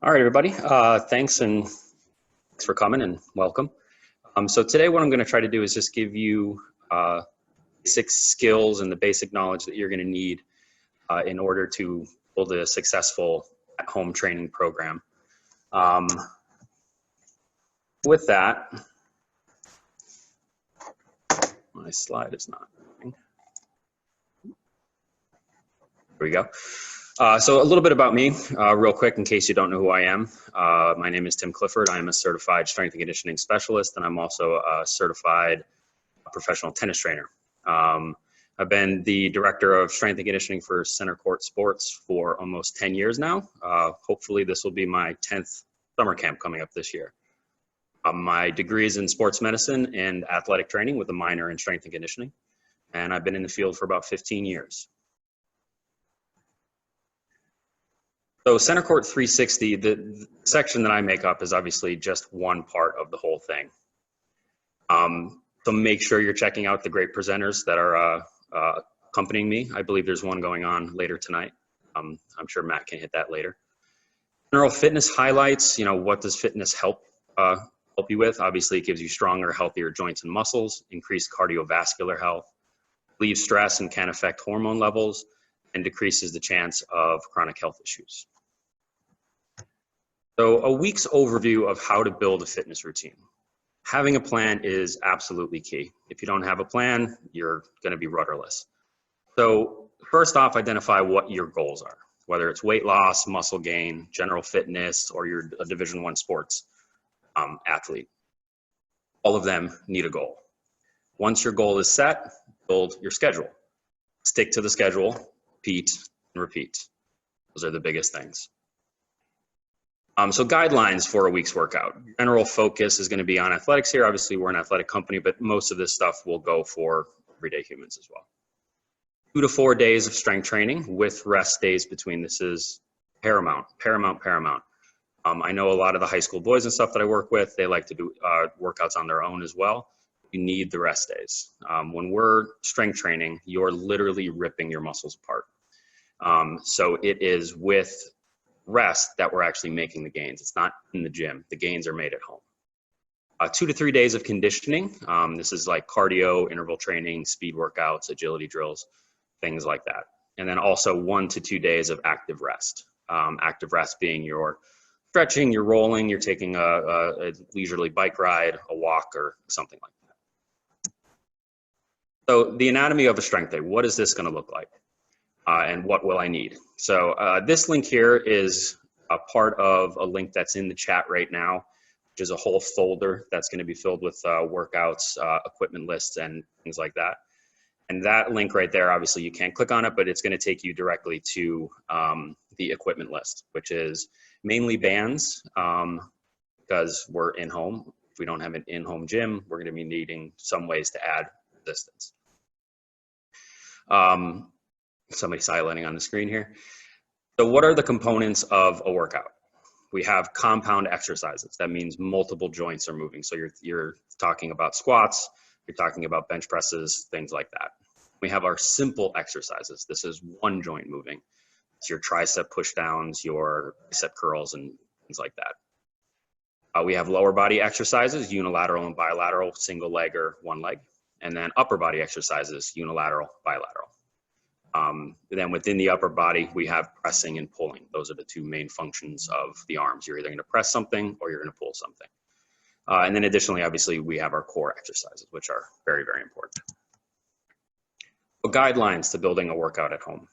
All right, everybody. Thanks for coming and welcome. So today what I'm going to try to do is just give you basic skills and the basic knowledge that you're going to need in order to build a successful at-home training program. With that, my slide is not moving. There we go. So a little bit about me, real quick, in case you don't know who I am. My name is Tim Clifford. I'm a certified strength and conditioning specialist, and I'm also a certified professional tennis trainer. I've been the director of strength and conditioning for Centercourt Sports for almost 10 years now. Hopefully this will be my 10th summer camp coming up this year. My degree is in sports medicine and athletic training with a minor in strength and conditioning. And I've been in the field for about 15 years. So Centercourt 360, the section that I make up is obviously just one part of the whole thing. So make sure you're checking out the great presenters that are accompanying me. I believe there's one going on later tonight. I'm sure Matt can hit that later. General fitness highlights, what does fitness help you with? Obviously, it gives you stronger, healthier joints and muscles, increased cardiovascular health, relieves stress and can affect hormone levels, and decreases the chance of chronic health issues. So a week's overview of how to build a fitness routine. Having a plan is absolutely key. If you don't have a plan, you're going to be rudderless. So first off, identify what your goals are, whether it's weight loss, muscle gain, general fitness, or you're a Division I sports athlete. All of them need a goal. Once your goal is set, build your schedule. Stick to the schedule, repeat, and repeat. Those are the biggest things. So guidelines for a week's workout. General focus is going to be on athletics here. Obviously, we're an athletic company, but most of this stuff will go for everyday humans as well. 2 to 4 days of strength training with rest days between. This is paramount. I know a lot of the high school boys and stuff that I work with, they like to do workouts on their own as well. You need the rest days. When we're strength training, you're literally ripping your muscles apart. So it is with rest that we're actually making the gains. It's not in the gym. The gains are made at home. 2 to 3 days of conditioning. This is like cardio, interval training, speed workouts, agility drills, things like that. And then also 1 to 2 days of active rest. Active rest being your stretching, you're rolling, you're taking a leisurely bike ride, a walk, or something like that. So the anatomy of a strength day, what is this going to look like? And what will I need? So this link here is a part of a link that's in the chat right now, which is a whole folder that's going to be filled with workouts, equipment lists, and things like that. And that link right there, obviously you can't click on it, but it's going to take you directly to the equipment list, which is mainly bands, because we're in-home. If we don't have an in-home gym, we're going to be needing some ways to add resistance. Somebody silencing on the screen here. So what are the components of a workout? We have compound exercises. That means multiple joints are moving. So you're talking about squats, you're talking about bench presses, things like that. We have our simple exercises. This is one joint moving. It's your tricep push downs, your bicep curls, and things like that. We have lower body exercises, unilateral and bilateral, single leg or one leg. And then upper body exercises, unilateral, bilateral. Then within the upper body, we have pressing and pulling. Those are the two main functions of the arms. You're either going to press something or you're going to pull something. And then additionally, obviously, we have our core exercises, which are very, very important. So guidelines to building a workout at home.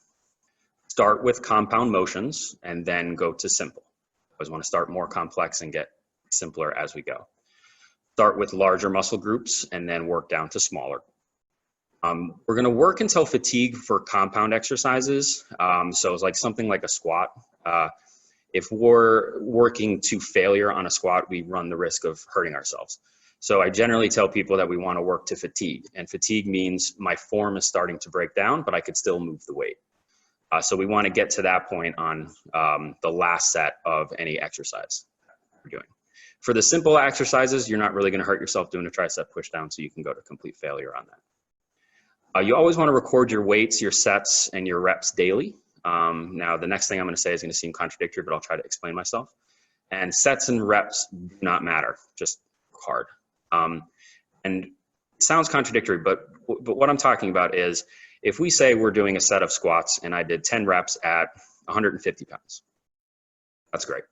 Start with compound motions and then go to simple. Always want to start more complex and get simpler as we go. Start with larger muscle groups and then work down to smaller. We're going to work until fatigue for compound exercises. So it's like something like a squat. If we're working to failure on a squat, we run the risk of hurting ourselves. So I generally tell people that we want to work to fatigue. And fatigue means my form is starting to break down, but I could still move the weight. So we want to get to that point on the last set of any exercise we're doing. For the simple exercises, you're not really going to hurt yourself doing a tricep push down, so you can go to complete failure on that. You always want to record your weights, your sets, and your reps daily. Now, the next thing I'm going to say is going to seem contradictory, but I'll try to explain myself. And sets and reps do not matter, just hard. And it sounds contradictory, but what I'm talking about is if we say we're doing a set of squats and I did 10 reps at 150 pounds, that's great.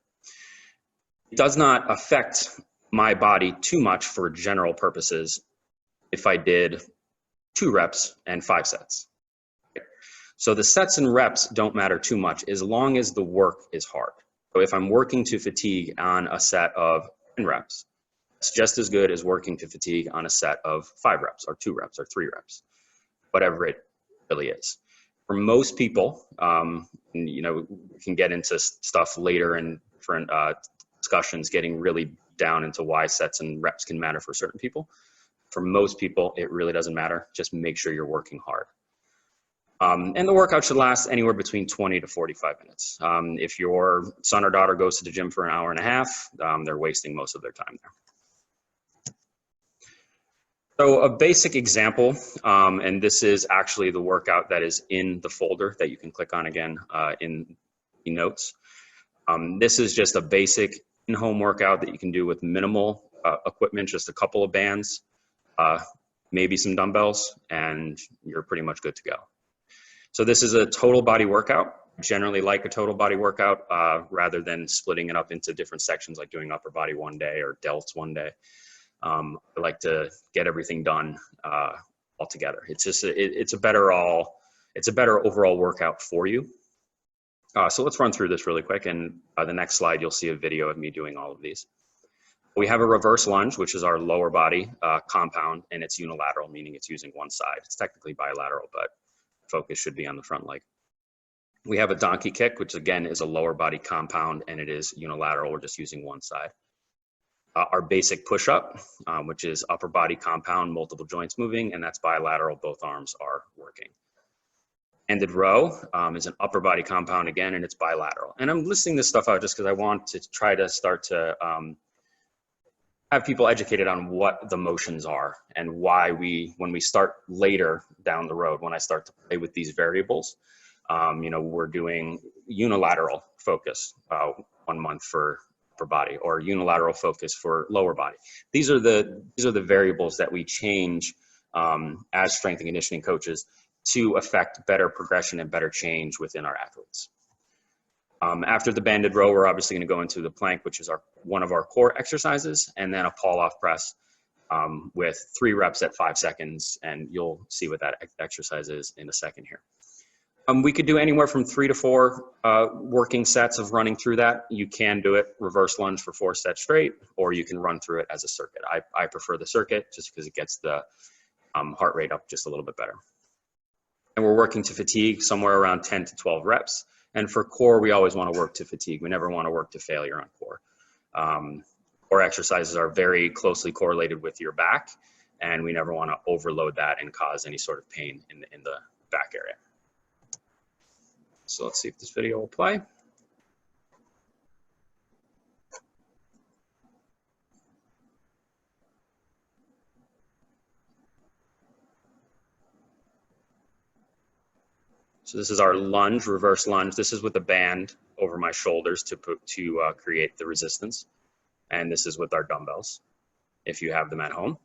It does not affect my body too much for general purposes if I did 2 reps and 5 sets. So the sets and reps don't matter too much as long as the work is hard. So if I'm working to fatigue on a set of 10 reps, it's just as good as working to fatigue on a set of 5 reps or 2 reps or 3 reps, whatever it really is. For most people, you know, we can get into stuff later in different discussions, getting really down into why sets and reps can matter for certain people. For most people, it really doesn't matter. Just make sure you're working hard. And the workout should last anywhere between 20 to 45 minutes. If your son or daughter goes to the gym for an hour and a half, they're wasting most of their time there. So a basic example, and this is actually the workout that is in the folder that you can click on again in the notes. This is just a basic in-home workout that you can do with minimal equipment, just a couple of bands, maybe some dumbbells, and you're pretty much good to go. So this is a total body workout. I generally like a total body workout rather than splitting it up into different sections like doing upper body one day or delts one day. I like to get everything done all together. It's just it's a better overall workout for you. So let's run through this really quick, and the next slide you'll see a video of me doing all of these. We have a reverse lunge, which is our lower body compound, and it's unilateral, meaning it's using one side. It's technically bilateral, but focus should be on the front leg. We have a donkey kick, which again is a lower body compound, and it is unilateral. We're just using one side. Our basic push-up, which is upper body compound, multiple joints moving, and that's bilateral. Both arms are working. Banded row is an upper body compound again, and it's bilateral. And I'm listing this stuff out just because I want to try to start to have people educated on what the motions are and why when we start later down the road, when I start to play with these variables, you know, we're doing unilateral focus 1 month for upper body or unilateral focus for lower body. These are the variables that we change as strength and conditioning coaches to affect better progression and better change within our athletes. After the banded row, we're obviously going to go into the plank, which is one of our core exercises, and then a pull-off press with 3 reps at 5 seconds, and you'll see what that exercise is in a second here. We could do anywhere from 3 to 4 working sets of running through that. You can do it reverse lunge for 4 sets straight, or you can run through it as a circuit. I prefer the circuit just because it gets the heart rate up just a little bit better. And we're working to fatigue somewhere around 10 to 12 reps. And for core, we always want to work to fatigue. We never want to work to failure on core. Core exercises are very closely correlated with your back, and we never want to overload that and cause any sort of pain in the back area. So let's see if this video will play. So this is our lunge, reverse lunge. This is with a band over my shoulders to create the resistance. And this is with our dumbbells, if you have them at home.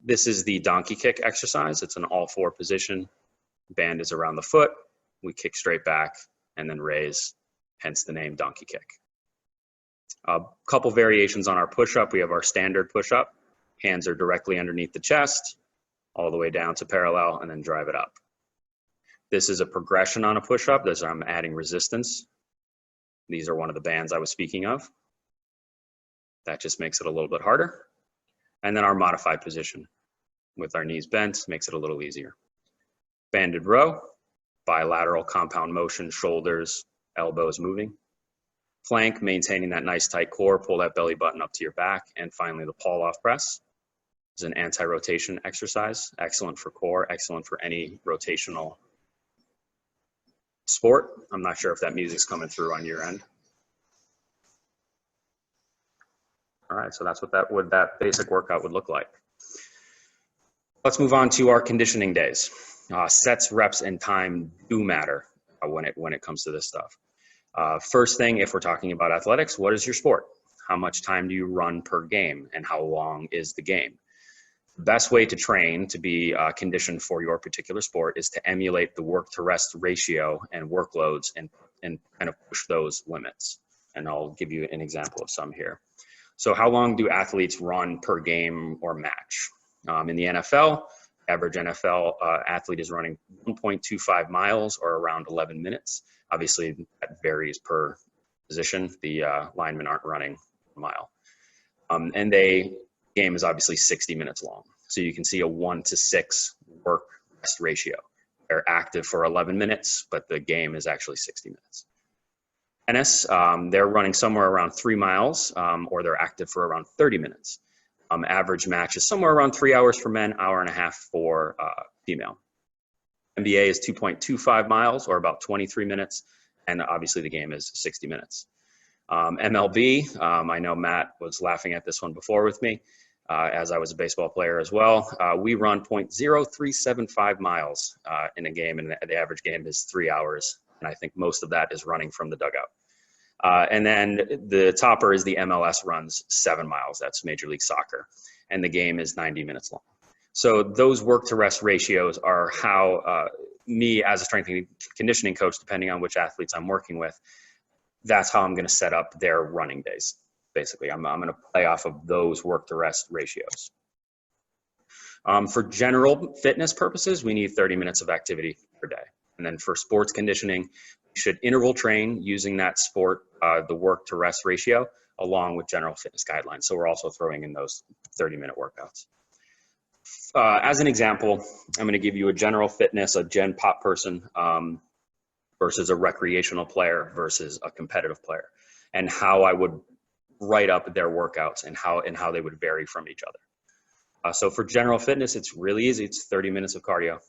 This is the donkey kick exercise. It's an all-4 position. Band is around the foot. We kick straight back and then raise, hence the name donkey kick. A couple variations on our push-up. We have our standard push-up. Hands are directly underneath the chest, all the way down to parallel, and then drive it up. This is a progression on a push-up. This I'm adding resistance. These are one of the bands I was speaking of. That just makes it a little bit harder. And then our modified position with our knees bent makes it a little easier. Banded row, bilateral compound motion, shoulders, elbows moving. Plank, maintaining that nice tight core, pull that belly button up to your back. And finally, the pull-off press is an anti-rotation exercise. Excellent for core, excellent for any rotational sport. I'm not sure if that music's coming through on your end. All right, so that's what that basic workout would look like. Let's move on to our conditioning days. Sets, reps, and time do matter when it comes to this stuff. First thing, if we're talking about athletics, what is your sport? How much time do you run per game, and how long is the game? The best way to train to be conditioned for your particular sport is to emulate the work to rest ratio and workloads and kind of push those limits. And I'll give you an example of some here. So how long do athletes run per game or match? In the NFL, average NFL athlete is running 1.25 miles or around 11 minutes. Obviously, that varies per position. The linemen aren't running a mile. And game is obviously 60 minutes long. So you can see a 1-to-6 work rest ratio. They're active for 11 minutes, but the game is actually 60 minutes. Tennis, they're running somewhere around 3 miles, or they're active for around 30 minutes. Average match is somewhere around 3 hours for men, hour and a half for female. NBA is 2.25 miles, or about 23 minutes, and obviously the game is 60 minutes. MLB, I know Matt was laughing at this one before with me, as I was a baseball player as well. We run 0.0375 miles in a game, and the average game is 3 hours, and I think most of that is running from the dugout. And then the topper is the MLS, runs 7 miles. That's Major League Soccer. And the game is 90 minutes long. So those work to rest ratios are how me as a strength and conditioning coach, depending on which athletes I'm working with, that's how I'm going to set up their running days. Basically, I'm going to play off of those work to rest ratios. For general fitness purposes, we need 30 minutes of activity per day. And then for sports conditioning, we should interval train using that sport, the work to rest ratio, along with general fitness guidelines. So we're also throwing in those 30-minute workouts. As an example, I'm going to give you a general fitness, a gen pop person versus a recreational player versus a competitive player, and how I would write up their workouts and how they would vary from each other. So for general fitness, it's really easy. It's 30 minutes of cardio.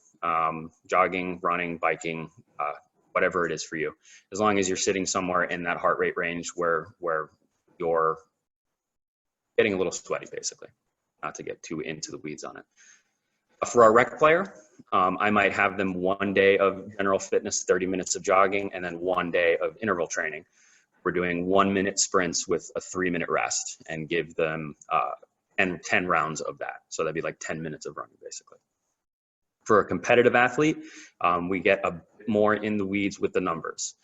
Jogging, running, biking, whatever it is for you, as long as you're sitting somewhere in that heart rate range where you're getting a little sweaty, basically, not to get too into the weeds on it. For our rec player, I might have them 1 day of general fitness, 30 minutes of jogging, and then 1 day of interval training. We're doing 1-minute sprints with a 3-minute rest, and give them 10 rounds of that. So that'd be like 10 minutes of running, basically. For a competitive athlete, we get a bit more in the weeds with the numbers.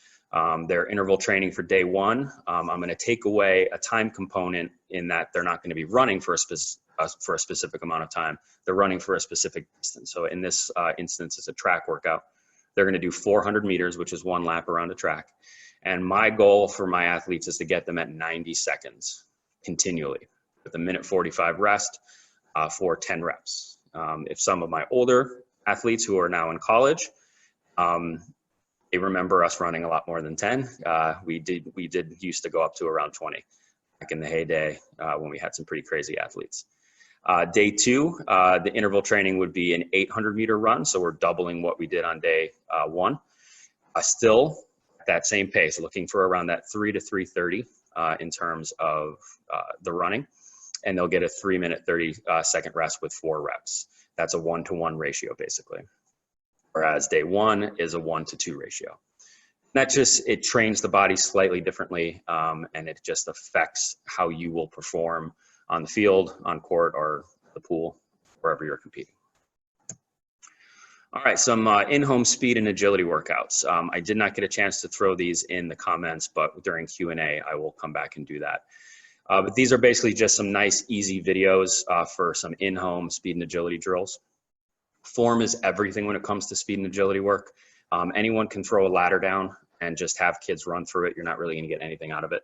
Their interval training for day 1, I'm going to take away a time component in that they're not going to be running for a specific amount of time. They're running for a specific distance. So in this instance, it's a track workout. They're going to do 400 meters, which is 1 lap around a track. And my goal for my athletes is to get them at 90 seconds continually with a 1:45 rest for 10 reps. If some of my older athletes who are now in college, they remember us running a lot more than 10. We did used to go up to around 20 back in the heyday when we had some pretty crazy athletes. Day 2, the interval training would be an 800-meter run. So we're doubling what we did on day 1. Still at that same pace, looking for around that 3 to 3:30 in terms of the running. And they'll get a 3-minute, 30-second rest with 4 reps. That's a 1-to-1 ratio, basically. Whereas day 1 is a 1-to-2 ratio. That it trains the body slightly differently, and it just affects how you will perform on the field, on court, or the pool, wherever you're competing. All right, some in-home speed and agility workouts. I did not get a chance to throw these in the comments, but during Q&A, I will come back and do that. But these are basically just some nice, easy videos for some in-home speed and agility drills. Form is everything when it comes to speed and agility work. Anyone can throw a ladder down and just have kids run through it. You're not really going to get anything out of it.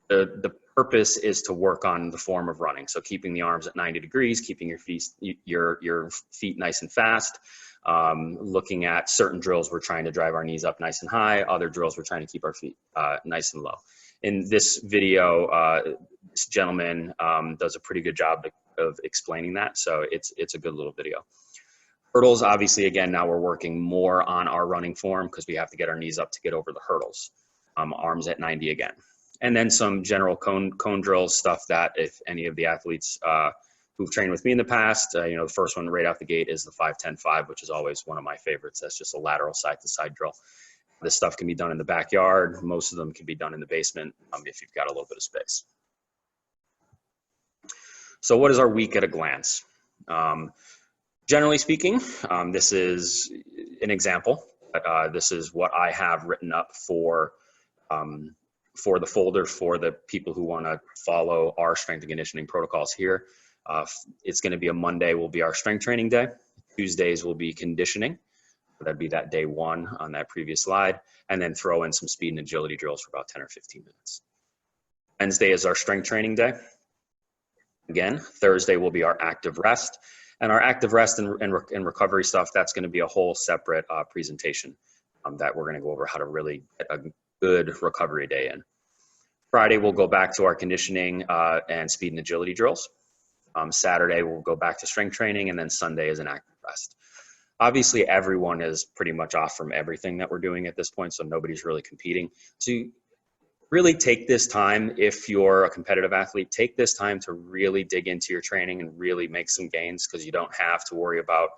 The purpose is to work on the form of running. So keeping the arms at 90 degrees, keeping your feet nice and fast. Looking at certain drills, we're trying to drive our knees up nice and high. Other drills, we're trying to keep our feet nice and low. In this video, this gentleman does a pretty good job of explaining that. So it's a good little video. Hurdles, obviously, again, now we're working more on our running form because we have to get our knees up to get over the hurdles. Arms at 90 again. And then some general cone drills, stuff that if any of the athletes who've trained with me in the past, the first one right out the gate is the 5-10-5, which is always one of my favorites. That's just a lateral side-to-side drill. This stuff can be done in the backyard. Most of them can be done in the basement if you've got a little bit of space. So what is our week at a glance? Generally speaking, this is an example, but this is what I have written up for the folder for the people who want to follow our strength and conditioning protocols here. It's going to be a Monday will be our strength training day. Tuesdays will be conditioning. That'd be that day one on that previous slide, and then throw in some speed and agility drills for about 10 or 15 minutes. Wednesday is our strength training day. Again, Thursday will be our active rest, and our active rest and recovery stuff, that's going to be a whole separate presentation that we're going to go over how to really get a good recovery day in. Friday, we'll go back to our conditioning and speed and agility drills. Saturday, we'll go back to strength training, and then Sunday is an active rest. Obviously, everyone is pretty much off from everything that we're doing at this point, so nobody's really competing. So really take this time, if you're a competitive athlete, take this time to really dig into your training and really make some gains, because you don't have to worry about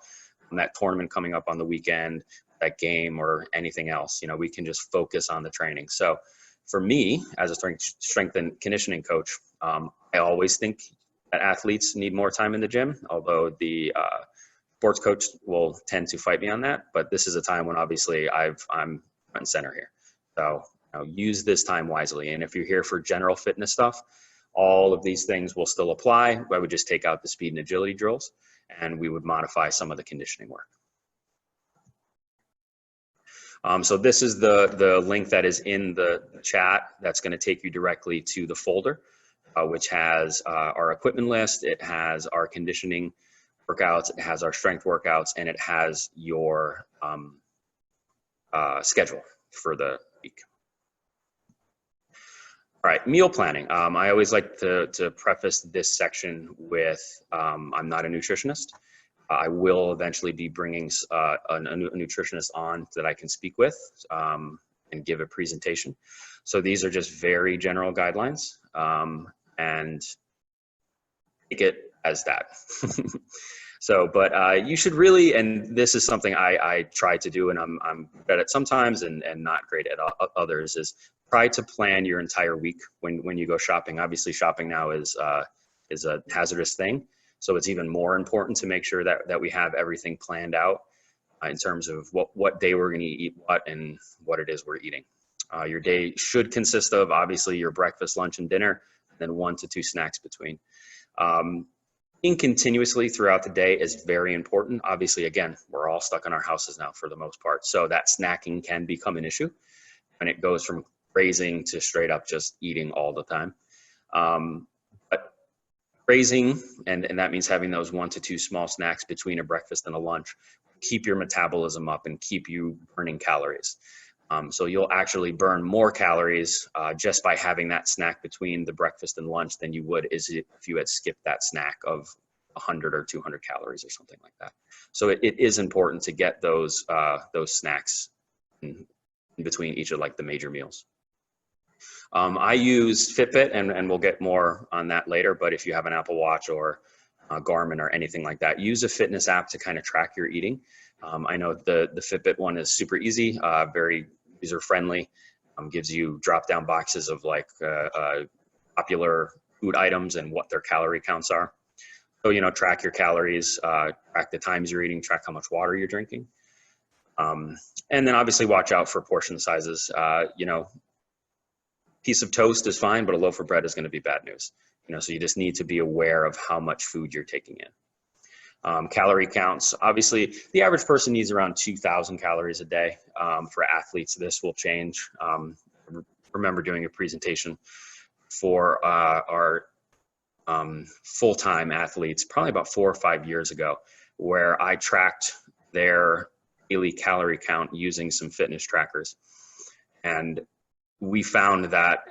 that tournament coming up on the weekend, that game, or anything else. You know, we can just focus on the training. So for me, as a strength and conditioning coach, I always think that athletes need more time in the gym, although the sports coach will tend to fight me on that. But this is a time when obviously I'm front and center here. So use this time wisely. And if you're here for general fitness stuff, all of these things will still apply. I would just take out the speed and agility drills, and we would modify some of the conditioning work. So this is the link that is in the chat that's going to take you directly to the folder, which has our equipment list. It has our conditioning workouts, it has our strength workouts, and it has your schedule for the week. All right, meal planning. I always like to preface this section with, I'm not a nutritionist. I will eventually be bringing a nutritionist on that I can speak with and give a presentation. So these are just very general guidelines, and take it as that. So, but you should really, and this is something I try to do, and I'm good at sometimes and not great at others, is try to plan your entire week when you go shopping. Obviously, shopping now is a hazardous thing. So it's even more important to make sure that we have everything planned out in terms of what day we're going to eat what and what it is we're eating. Your day should consist of, obviously, your breakfast, lunch, and dinner, and then 1 to 2 snacks between. Eating continuously throughout the day is very important. Obviously, again, we're all stuck in our houses now for the most part, so that snacking can become an issue, and it goes from grazing to straight up just eating all the time. But grazing, and that means having those 1 to 2 small snacks between a breakfast and a lunch, keep your metabolism up and keep you burning calories. So you'll actually burn more calories just by having that snack between the breakfast and lunch than you would if you had skipped that snack of 100 or 200 calories or something like that. So it is important to get those snacks in between each of like the major meals. I use Fitbit, and we'll get more on that later, but if you have an Apple Watch or Garmin or anything like that, use a fitness app to kind of track your eating. I know the Fitbit one is super easy, very user-friendly, gives you drop-down boxes of like popular food items and what their calorie counts are. So, track your calories, track the times you're eating, track how much water you're drinking. And then obviously watch out for portion sizes. Piece of toast is fine, but a loaf of bread is going to be bad news. So you just need to be aware of how much food you're taking in. Calorie counts. Obviously, the average person needs around 2,000 calories a day. For athletes, this will change. Remember doing a presentation for our full-time athletes probably about 4 or 5 years ago, where I tracked their daily calorie count using some fitness trackers. And we found that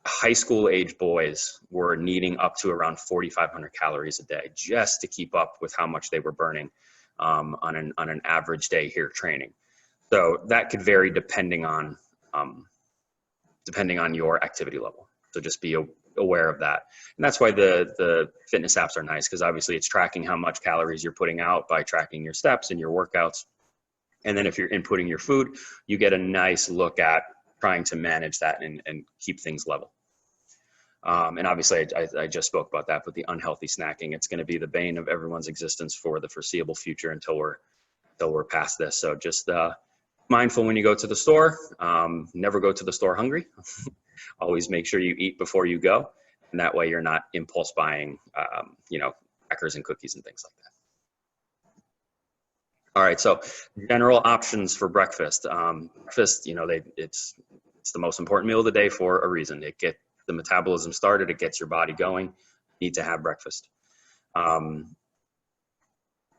high school age boys were needing up to around 4,500 calories a day just to keep up with how much they were burning on an average day here training. So that could vary depending on your activity level. So just be aware of that. And that's why the fitness apps are nice, because obviously it's tracking how much calories you're putting out by tracking your steps and your workouts. And then if you're inputting your food, you get a nice look at trying to manage that and keep things level. And obviously, I just spoke about that, but the unhealthy snacking, it's going to be the bane of everyone's existence for the foreseeable future until we're past this. So just mindful when you go to the store. Never go to the store hungry. Always make sure you eat before you go, and that way you're not impulse buying, crackers and cookies and things like that. All right, so general options for breakfast. Breakfast, it's the most important meal of the day for a reason. It gets the metabolism started. It gets your body going. You need to have breakfast.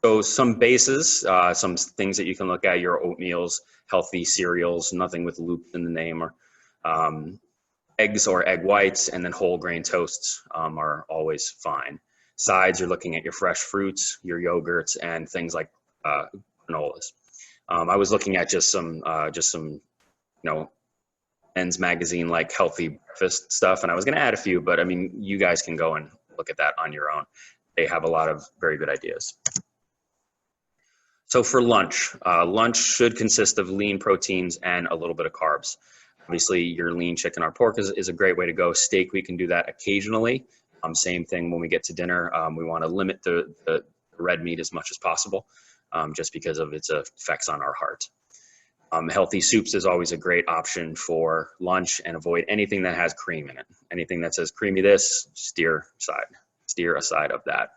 So some bases, some things that you can look at: your oatmeals, healthy cereals, nothing with loops in the name, or eggs or egg whites, and then whole grain toasts are always fine. Sides, you're looking at your fresh fruits, your yogurts, and things like granolas. I was looking at just some Men's Magazine like healthy breakfast stuff, and I was going to add a few, but I mean, you guys can go and look at that on your own. They have a lot of very good ideas. So for lunch, lunch should consist of lean proteins and a little bit of carbs. Obviously, your lean chicken or pork is a great way to go. Steak, we can do that occasionally. Same thing when we get to dinner. We want to limit the red meat as much as possible, just because of its effects on our heart. Healthy soups is always a great option for lunch, and avoid anything that has cream in it. Anything that says creamy this, steer aside of that.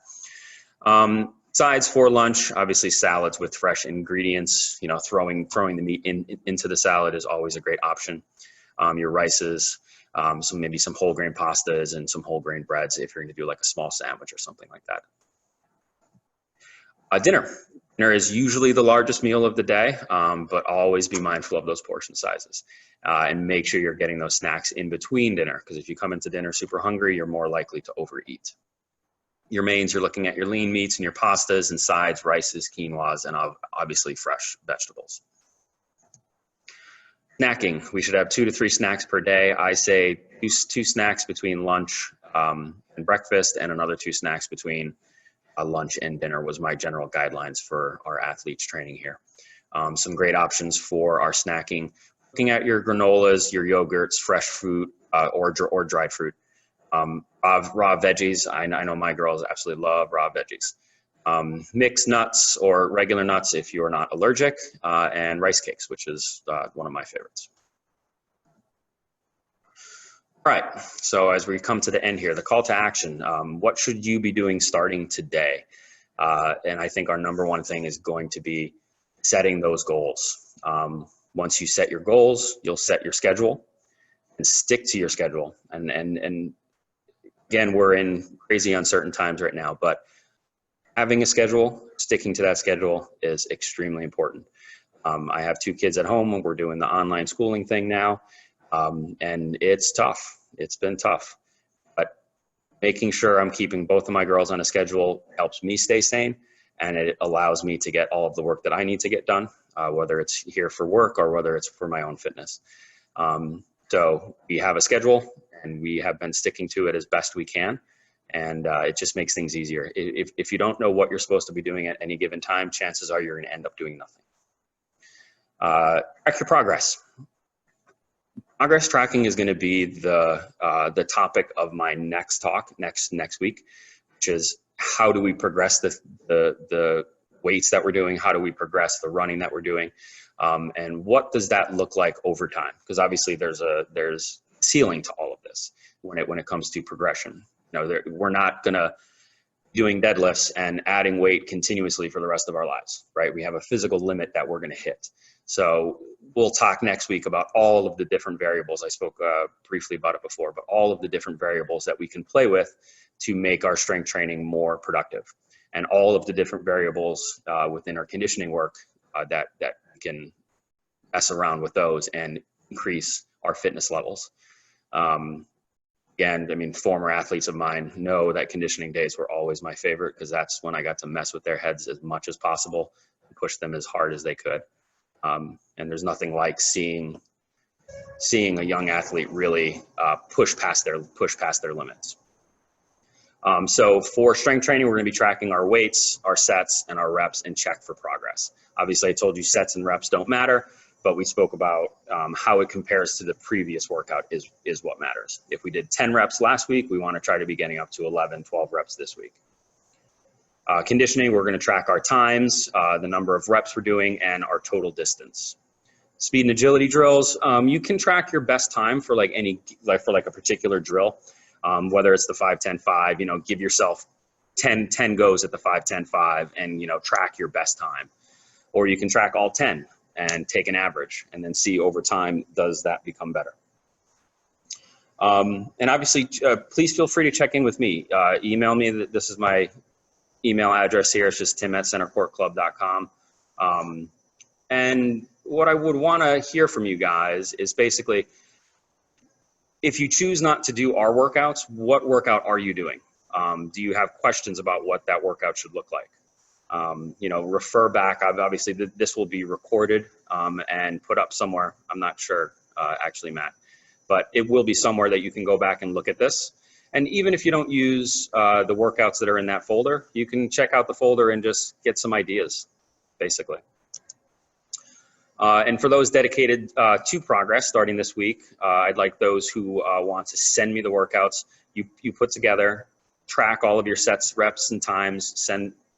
Sides for lunch, obviously salads with fresh ingredients. Throwing the meat into the salad is always a great option. Your rices, maybe some whole grain pastas and some whole grain breads if you're going to do like a small sandwich or something like that. Dinner is usually the largest meal of the day, but always be mindful of those portion sizes and make sure you're getting those snacks in between dinner, because if you come into dinner super hungry, you're more likely to overeat. Your mains, you're looking at your lean meats and your pastas, and sides, rices, quinoas, and obviously fresh vegetables. Snacking, we should have 2 to 3 snacks per day. I say two snacks between lunch and breakfast, and another 2 snacks between lunch and dinner was my general guidelines for our athletes training here. Some great options for our snacking: looking at your granolas, your yogurts, fresh fruit, or dried fruit. Raw veggies, I know my girls absolutely love raw veggies. Mixed nuts or regular nuts if you're not allergic, and rice cakes, which is one of my favorites. All right, so as we come to the end here, the call to action, what should you be doing starting today? And I think our number one thing is going to be setting those goals. Once you set your goals, you'll set your schedule and stick to your schedule. And again, we're in crazy uncertain times right now, but having a schedule, sticking to that schedule is extremely important. I have 2 kids at home, and we're doing the online schooling thing now. And it's tough. It's been tough, but making sure I'm keeping both of my girls on a schedule helps me stay sane, and it allows me to get all of the work that I need to get done, whether it's here for work or whether it's for my own fitness. So we have a schedule, and we have been sticking to it as best we can. And it just makes things easier. If you don't know what you're supposed to be doing at any given time, chances are you're going to end up doing nothing. Track your progress. Progress tracking is going to be the topic of my next talk next week, which is how do we progress the weights that we're doing? How do we progress the running that we're doing? And what does that look like over time? Because obviously there's ceiling to all of this when it comes to progression. We're not gonna doing deadlifts and adding weight continuously for the rest of our lives, right? We have a physical limit that we're gonna hit. So we'll talk next week about all of the different variables. I spoke briefly about it before, but all of the different variables that we can play with to make our strength training more productive, and all of the different variables within our conditioning work that we can mess around with those and increase our fitness levels. Again, I mean, former athletes of mine know that conditioning days were always my favorite, because that's when I got to mess with their heads as much as possible and push them as hard as they could. And there's nothing like seeing a young athlete really push past their limits. So for strength training, we're going to be tracking our weights, our sets, and our reps, and check for progress. Obviously, I told you sets and reps don't matter, but we spoke about how it compares to the previous workout is what matters. If we did 10 reps last week, we want to try to be getting up to 11, 12 reps this week. Conditioning, we're going to track our times, the number of reps we're doing, and our total distance. Speed and agility drills, you can track your best time for like a particular drill, whether it's the 5-10-5, you know, give yourself 10 goes at the 5-10-5 and, you know, track your best time. Or you can track all 10 and take an average and then see over time, does that become better? And obviously, please feel free to check in with me. Email me. This is my email address here. It's just tim@centercourtclub.com. And what I would want to hear from you guys is basically, if you choose not to do our workouts, what workout are you doing? Do you have questions about what that workout should look like? You know, refer back. Obviously, this will be recorded and put up somewhere. I'm not sure, actually, Matt, but it will be somewhere that you can go back and look at this. And even if you don't use the workouts that are in that folder, you can check out the folder and just get some ideas, basically. And for those dedicated to progress starting this week, I'd like those who want to send me the workouts you put together, track all of your sets, reps, and times,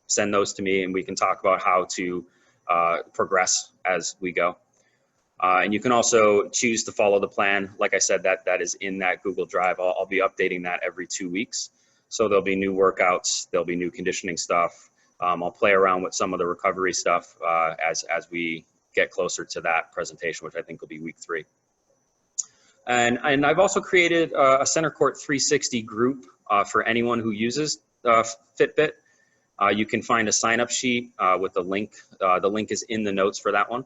send those to me, and we can talk about how to progress as we go. And you can also choose to follow the plan. Like I said, that is in that Google Drive. I'll be updating that every 2 weeks. So there'll be new workouts, there'll be new conditioning stuff. I'll play around with some of the recovery stuff as we get closer to that presentation, which I think will be week 3. And I've also created a Centercourt 360 group for anyone who uses Fitbit. You can find a sign-up sheet with the link. The link is in the notes for that one.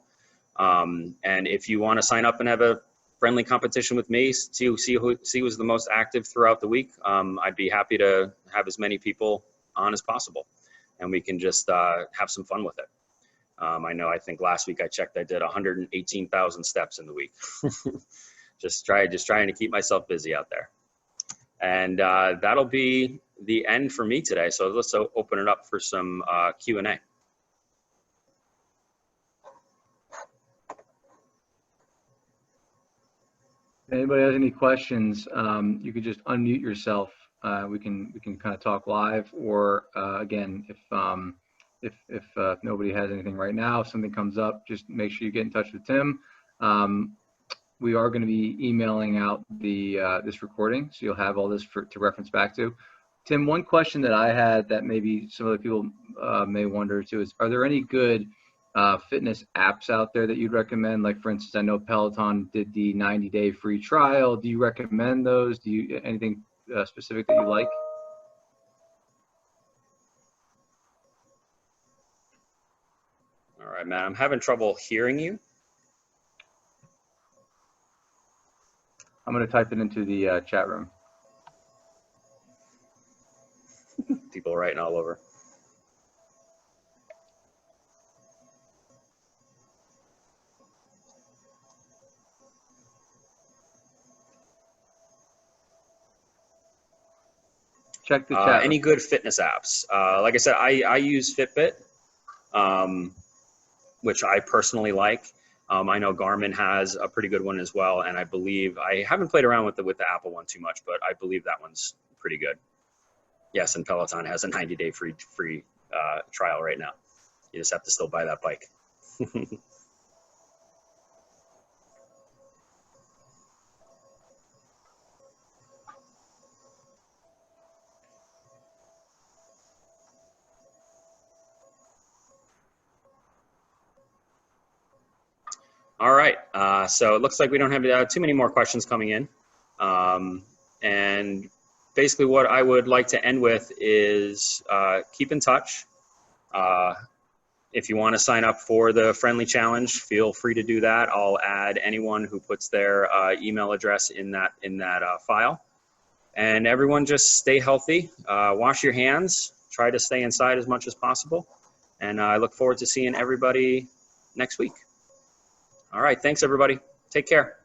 And if you want to sign up and have a friendly competition with me, see who's the most active throughout the week, I'd be happy to have as many people on as possible, and we can just have some fun with it. I think last week I checked, I did 118,000 steps in the week. just trying to keep myself busy out there. And that'll be the end for me today. So let's open it up for some Q&A. If anybody has any questions, you could just unmute yourself. We can kind of talk live, or again, if nobody has anything right now, if something comes up, just make sure you get in touch with Tim. We are going to be emailing out this recording, so you'll have all this to reference back to. Tim, one question that I had that maybe some other people may wonder too is, are there any good fitness apps out there that you'd recommend? Like, for instance, I know Peloton did the 90-day free trial. Do you recommend those? Do you anything specific that you like? All right, Matt, I'm having trouble hearing you. I'm going to type it into the chat room. People writing all over. Check the chat. Any good fitness apps? Like I said, I use Fitbit, which I personally like. I know Garmin has a pretty good one as well, and I believe, I haven't played around with the Apple one too much, but I believe that one's pretty good. Yes, and Peloton has a 90-day free trial right now. You just have to still buy that bike. All right, so it looks like we don't have too many more questions coming in. And basically what I would like to end with is keep in touch. If you want to sign up for the friendly challenge, feel free to do that. I'll add anyone who puts their email address in that file. And everyone just stay healthy, wash your hands, try to stay inside as much as possible. And I look forward to seeing everybody next week. All right, thanks everybody. Take care.